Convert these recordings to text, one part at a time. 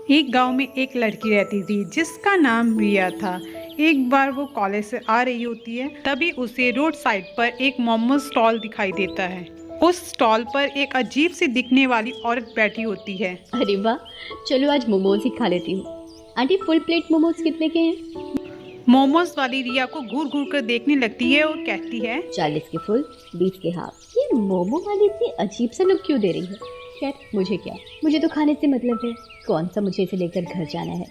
एक गांव में एक लड़की रहती थी जिसका नाम रिया था। एक बार वो कॉलेज से आ रही होती है, तभी उसे रोड साइड पर एक मोमो स्टॉल दिखाई देता है। उस स्टॉल पर एक अजीब सी दिखने वाली औरत बैठी होती है। अरे वाह, चलो आज मोमोज ही खा लेती हूँ। आंटी, फुल प्लेट मोमोज कितने के हैं? मोमोज वाली रिया को घूर घूर कर देखने लगती है और कहती है, 40 के फुल, 20 के हाफ। ये मोमो वाली इतनी अजीब सा लुक क्यों दे रही है? खैर, मुझे क्या, मुझे तो खाने से मतलब है। कौन सा मुझे इसे लेकर घर जाना है।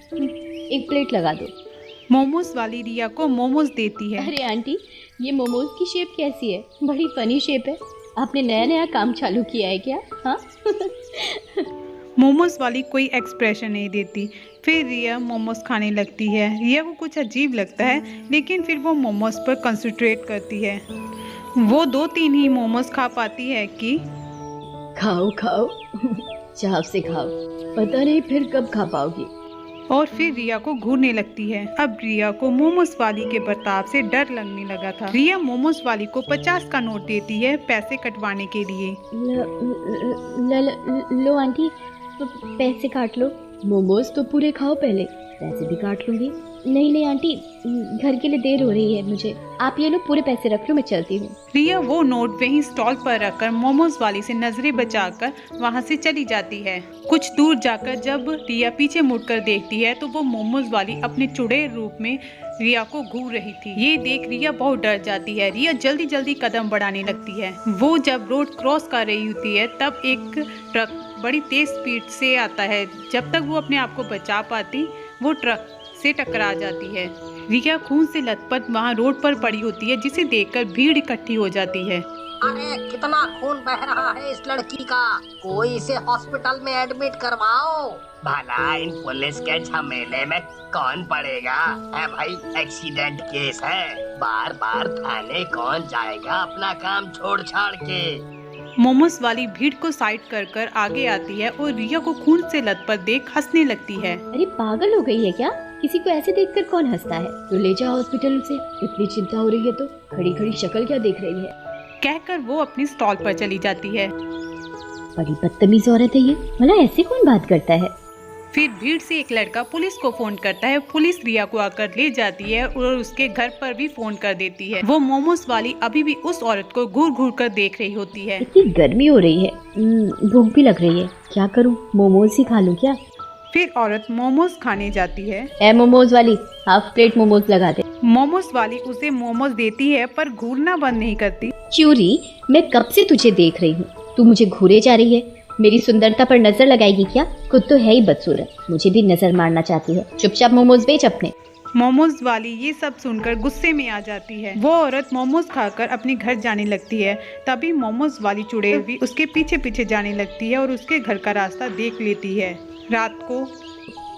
एक प्लेट लगा दो। मोमोज वाली रिया को मोमोज देती है। अरे आंटी, ये मोमोज की शेप कैसी है? बड़ी फनी शेप है। आपने नया नया काम चालू किया है क्या? हाँ। मोमोज वाली कोई एक्सप्रेशन नहीं देती। फिर रिया मोमोज खाने लगती है। रिया को कुछ अजीब लगता है, लेकिन फिर वो मोमोज पर कंसंट्रेट करती है। वो 2-3 ही मोमोज खा पाती है कि खाओ खाओ, चाव से खाओ, पता नहीं फिर कब खा पाओगी। और फिर रिया को घूरने लगती है। अब रिया को मोमोज वाली के बर्ताव से डर लगने लगा था। रिया मोमोज वाली को 50 का नोट देती है पैसे कटवाने के लिए। लो आंटी, तो पैसे काट लो। मोमोज तो पूरे खाओ, पहले पैसे भी काट लूंगी। नहीं नहीं आंटी, घर के लिए देर हो रही है मुझे। आप ये लो, पूरे पैसे रख लो, मैं चलती हूँ। रिया वो नोट वहीं स्टॉल पर रखकर मोमोज वाली से नजरें बचाकर वहां से चली जाती है। कुछ दूर जाकर जब रिया पीछे मुड़कर देखती है तो वो मोमोज वाली अपने चुड़ैल रूप में रिया को घूर रही थी। ये देख रिया बहुत डर जाती है। रिया जल्दी जल्दी कदम बढ़ाने लगती है। वो जब रोड क्रॉस कर रही होती है तब एक ट्रक बड़ी तेज स्पीड से आता है। जब तक वो अपने आप को बचा पाती, वो ट्रक से टकरा जाती है। रिया खून से लथपथ वहाँ रोड पर पड़ी होती है, जिसे देखकर भीड़ इकट्ठी हो जाती है। अरे कितना खून बह रहा है इस लड़की का, कोई इसे हॉस्पिटल में एडमिट करवाओ। भला इन पुलिस के झमेले में कौन पड़ेगा? है भाई, एक्सीडेंट केस है, बार बार थाने कौन जाएगा अपना काम छोड़ छाड़ के। मोमोज वाली भीड़ को साइड कर कर आगे आती है और रिया को खून से लथपथ देख हंसने लगती है। अरे पागल हो गई है क्या? किसी को ऐसे देखकर कौन हंसता है? तो ले जाओ हॉस्पिटल से। इतनी चिंता हो रही है तो खड़ी खड़ी शक्ल क्या देख रही है? कहकर वो अपनी स्टॉल पर चली जाती है। बड़ी बदतमीज औरत है ये, भला ऐसे कौन बात करता है? फिर भीड़ से एक लड़का पुलिस को फोन करता है। पुलिस रिया को आकर ले जाती है और उसके घर पर भी फोन कर देती है। वो मोमोज वाली अभी भी उस औरत को घूर घूर कर देख रही होती है। इतनी गर्मी हो रही है, भूख भी लग रही है। क्या करूं, मोमोज ही खा लूं क्या? फिर औरत मोमोज खाने जाती है। ए मोमोज वाली, हाफ प्लेट मोमोज लगा दे। मोमोज वाली उसे मोमोज देती है पर घूरना बंद नहीं करती। चूरी, मैं कब से तुझे देख रही हूँ, तू मुझे घूरे जा रही है। मेरी सुंदरता पर नजर लगाएगी क्या? खुद तो है ही बदसूरत, मुझे भी नजर मारना चाहती है। चुपचाप मोमोज बेच अपने। मोमोज वाली ये सब सुनकर गुस्से में आ जाती है। वो औरत मोमोज खाकर अपने घर जाने लगती है। तभी मोमोज वाली चुड़ैल भी उसके पीछे पीछे जाने लगती है और उसके घर का रास्ता देख लेती है। रात को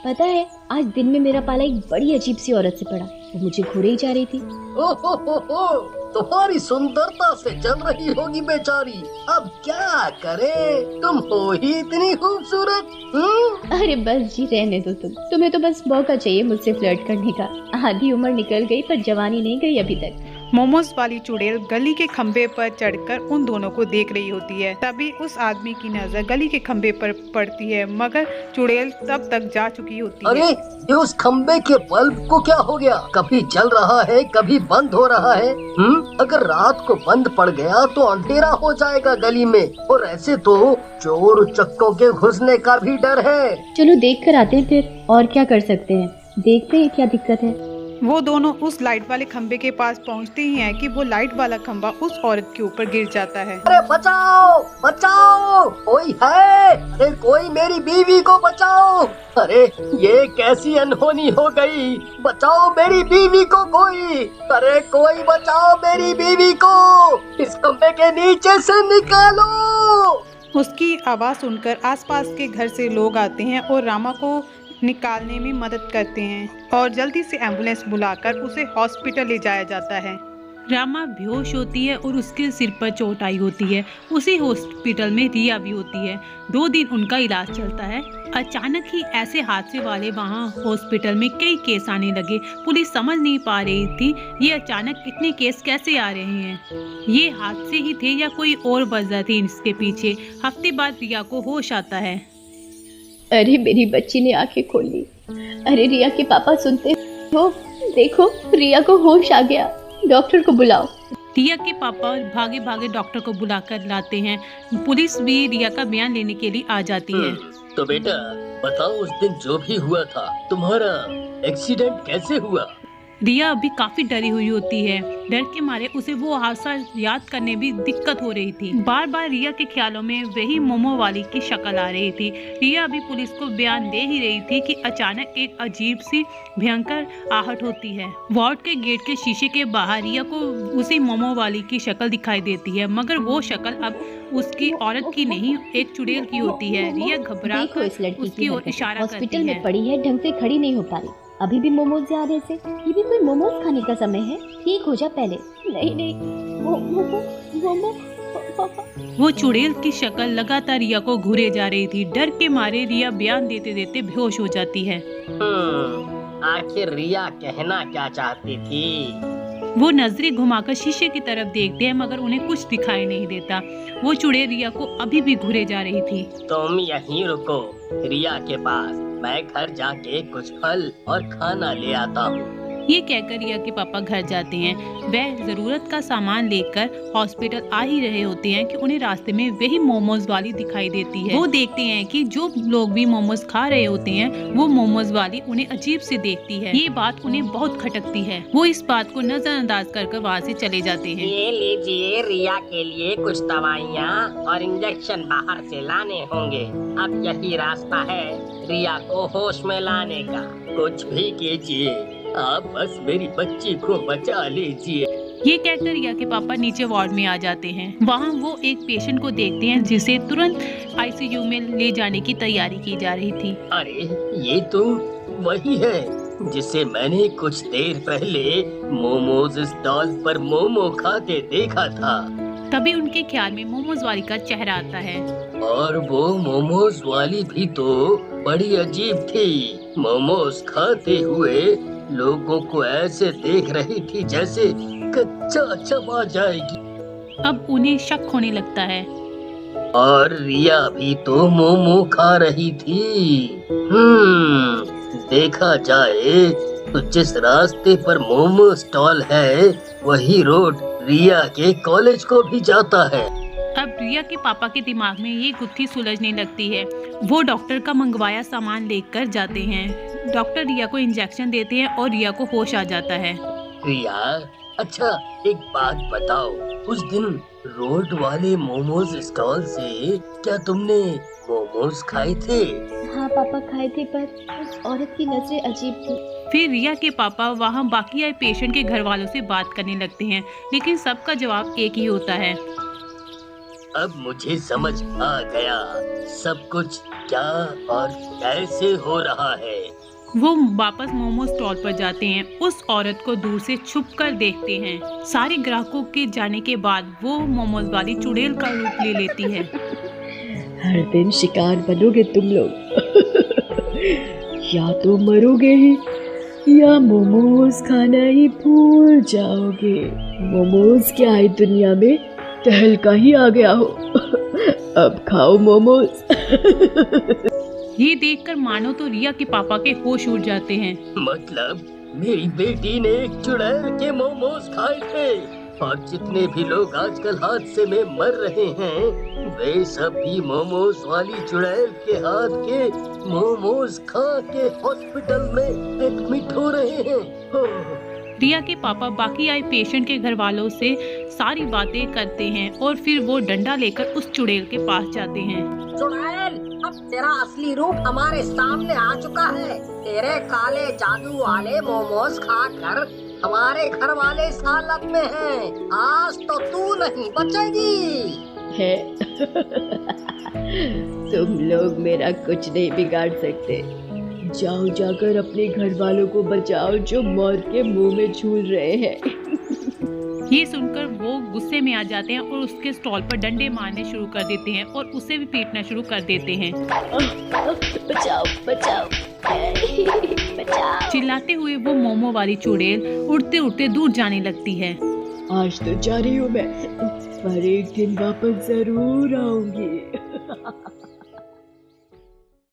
पता है, आज दिन में मेरा पाला एक बड़ी अजीब सी औरत से पड़ा। वो मुझे घूरे ही जा रही थी। ओहो, तुम्हारी सुंदरता से जल रही होगी बेचारी। अब क्या करे, तुम हो ही इतनी खूबसूरत। अरे बस जी, रहने दो तुम्हें तो बस मौका चाहिए मुझसे फ्लर्ट करने का। आधी उम्र निकल गई पर जवानी नहीं गई अभी तक। मोमोज वाली चुड़ैल गली के खंबे पर चढ़कर उन दोनों को देख रही होती है। तभी उस आदमी की नजर गली के खंबे पर पड़ती है, मगर चुड़ैल तब तक जा चुकी होती है। अरे ये उस खम्बे के बल्ब को क्या हो गया? कभी जल रहा है, कभी बंद हो रहा है। अगर रात को बंद पड़ गया तो अंधेरा हो जाएगा गली में, और ऐसे तो चोर उचक्कों के घुसने का भी डर है। चलो देख कर आते हैं फिर, और क्या कर सकते हैं, देखते हैं क्या दिक्कत है। वो दोनों उस लाइट वाले खंबे के पास पहुंचते ही हैं कि वो लाइट वाला खंबा उस औरत के ऊपर गिर जाता है। अरे बचाओ बचाओ, कोई है? अरे कोई मेरी बीवी को बचाओ। अरे ये कैसी अनहोनी हो गई, बचाओ मेरी बीवी को कोई। अरे कोई बचाओ मेरी बीवी को, इस खंबे के नीचे से निकालो। उसकी आवाज सुनकर आसपास के घर से लोग आते हैं और रामा को निकालने में मदद करते हैं और जल्दी से एम्बुलेंस बुलाकर उसे हॉस्पिटल ले जाया जाता है। रामा बेहोश होती है और उसके सिर पर चोट आई होती है। उसी हॉस्पिटल में रिया भी होती है। 2 दिन उनका इलाज चलता है। अचानक ही ऐसे हादसे वाले वहाँ हॉस्पिटल में कई केस आने लगे। पुलिस समझ नहीं पा रही थी ये अचानक इतने केस कैसे आ रहे हैं। ये हादसे ही थे या कोई और वजह थी इसके पीछे। हफ्ते बाद रिया को होश आता है। अरे मेरी बच्ची ने आंखें खोल ली। अरे रिया के पापा सुनते हो? देखो रिया को होश आ गया, डॉक्टर को बुलाओ। रिया के पापा भागे भागे डॉक्टर को बुलाकर लाते हैं। पुलिस भी रिया का बयान लेने के लिए आ जाती है। तो बेटा बताओ, उस दिन जो भी हुआ था, तुम्हारा एक्सीडेंट कैसे हुआ? रिया अभी काफी डरी हुई होती है। डर के मारे उसे वो हादसा याद करने भी दिक्कत हो रही थी। बार बार रिया के ख्यालों में वही मोमो वाली की शक्ल आ रही थी। रिया अभी पुलिस को बयान दे ही रही थी कि अचानक एक अजीब सी भयंकर आहट होती है। वार्ड के गेट के शीशे के बाहर रिया को उसी मोमो वाली की शक्ल दिखाई देती है, मगर वो शक्ल अब उसकी औरत की नहीं, एक चुड़ैल की होती है। रिया घबरा देखो इस लड़की उसकी ओर इशारा करती हॉस्पिटल है। में पड़ी है, ढंग से खड़ी नहीं हो पा रही। अभी भी मोमोज जा रहे से? ये भी कोई मोमोज खाने का समय है? ठीक हो जा पहले। नहीं नहीं, मोमो पापा। वो चुड़ैल की शक्ल लगातार रिया को घूरे जा रही थी। डर के मारे रिया बयान देते देते बेहोश हो जाती है। आखिर रिया कहना क्या चाहती थी? वो नजरें घुमाकर शीशे की तरफ देखते हैं, मगर उन्हें कुछ दिखाई नहीं देता। वो चुड़ैल रिया को अभी भी घूरे जा रही थी। तुम यहीं रुको रिया के पास, मैं घर जाके कुछ फल और खाना ले आता हूँ। ये कहकर रिया के पापा घर जाते हैं। वह जरूरत का सामान लेकर हॉस्पिटल आ ही रहे होते हैं कि उन्हें रास्ते में वही मोमोज वाली दिखाई देती है। वो देखते हैं कि जो लोग भी मोमोज खा रहे होते हैं वो मोमोज वाली उन्हें अजीब से देखती है। ये बात उन्हें बहुत खटकती है। वो इस बात को नजरअंदाज कर वहाँ से चले जाते हैं। ये लीजिए, रिया के लिए कुछ दवाइयाँ और इंजेक्शन बाहर से लाने होंगे। अब यही रास्ता है रिया को होश में लाने का। कुछ भी कीजिए, आप बस मेरी बच्ची को बचा लीजिए। ये कहकर रिया के पापा नीचे वार्ड में आ जाते हैं। वहाँ वो एक पेशेंट को देखते हैं जिसे तुरंत आईसीयू में ले जाने की तैयारी की जा रही थी। अरे ये तो वही है जिसे मैंने कुछ देर पहले मोमोज स्टॉल पर मोमो खाते देखा था। तभी उनके ख्याल में मोमोज वाली का चेहरा आता है। और वो मोमोज वाली भी तो बड़ी अजीब थी। मोमोज खाते हुए लोगों को ऐसे देख रही थी जैसे कच्चा चबा जाएगी। अब उन्हें शक होने लगता है। और रिया भी तो मोमो खा रही थी। देखा जाए तो जिस रास्ते पर मोमो स्टॉल है वही रोड रिया के कॉलेज को भी जाता है। अब रिया के पापा के दिमाग में ये गुत्थी सुलझने लगती है। वो डॉक्टर का मंगवाया सामान लेकर जाते हैं। डॉक्टर रिया को इंजेक्शन देते हैं और रिया को होश आ जाता है। रिया, अच्छा एक बात बताओ, उस दिन रोड वाले मोमोज स्टॉल से क्या तुमने मोमोज खाए थे? हाँ पापा खाए थे, पर उस औरत की नजरें अजीब थी। फिर रिया के पापा वहाँ बाकी आए पेशेंट के घर वालों से बात करने लगते हैं, लेकिन सबका जवाब एक ही होता है। अब मुझे समझ आ गया सब कुछ क्या और कैसे हो रहा है। वो वापस मोमो स्टॉल पर जाते हैं। उस औरत को दूर से छुपकर देखते हैं। सारे ग्राहकों के जाने के बाद वो मोमोज वाली चुड़ैल का रूप ले लेती है। हर दिन शिकार बनोगे तुम लोग। या तो मरोगे ही या मोमोज खाना ही भूल जाओगे। मोमोज क्या है दुनिया में, तहलका ही आ गया हो। अब खाओ मोमोज। ये देखकर मानो तो रिया के पापा के होश उड़ जाते हैं। मतलब मेरी बेटी ने एक चुड़ैल के मोमोज खाए थे, और जितने भी लोग आजकल हादसे में मर रहे हैं वे सब भी मोमोज वाली चुड़ैल के हाथ के मोमोज खा के हॉस्पिटल में एडमिट हो रहे हैं। रिया के पापा बाकी आए पेशेंट के घर वालों से सारी बातें करते हैं और फिर वो डंडा लेकर उस चुड़ैल के पास जाते हैं। चुड़ैल, अब तेरा असली रूप हमारे सामने आ चुका है। तेरे काले जादू वाले मोमोज खाकर हमारे घर वाले इस हालत में हैं। आज तो तू नहीं बचेगी। है तुम लोग मेरा कुछ नहीं बिगाड़ सकते। जाओ जाकर अपने घर वालों को बचाओ जो मौत के मुंह में झूल रहे हैं। ये सुनकर वो गुस्से में आ जाते हैं और उसके स्टॉल पर डंडे मारने शुरू कर देते हैं और उसे भी पीटना शुरू कर देते हैं। बचाओ बचाओ बचाओ। चिल्लाते हुए वो मोमो वाली चुड़ैल उड़ते उड़ते दूर जाने लगती है। आज तो जा रही हूँ मैं, पर एक दिन वापस जरूर आऊंगी।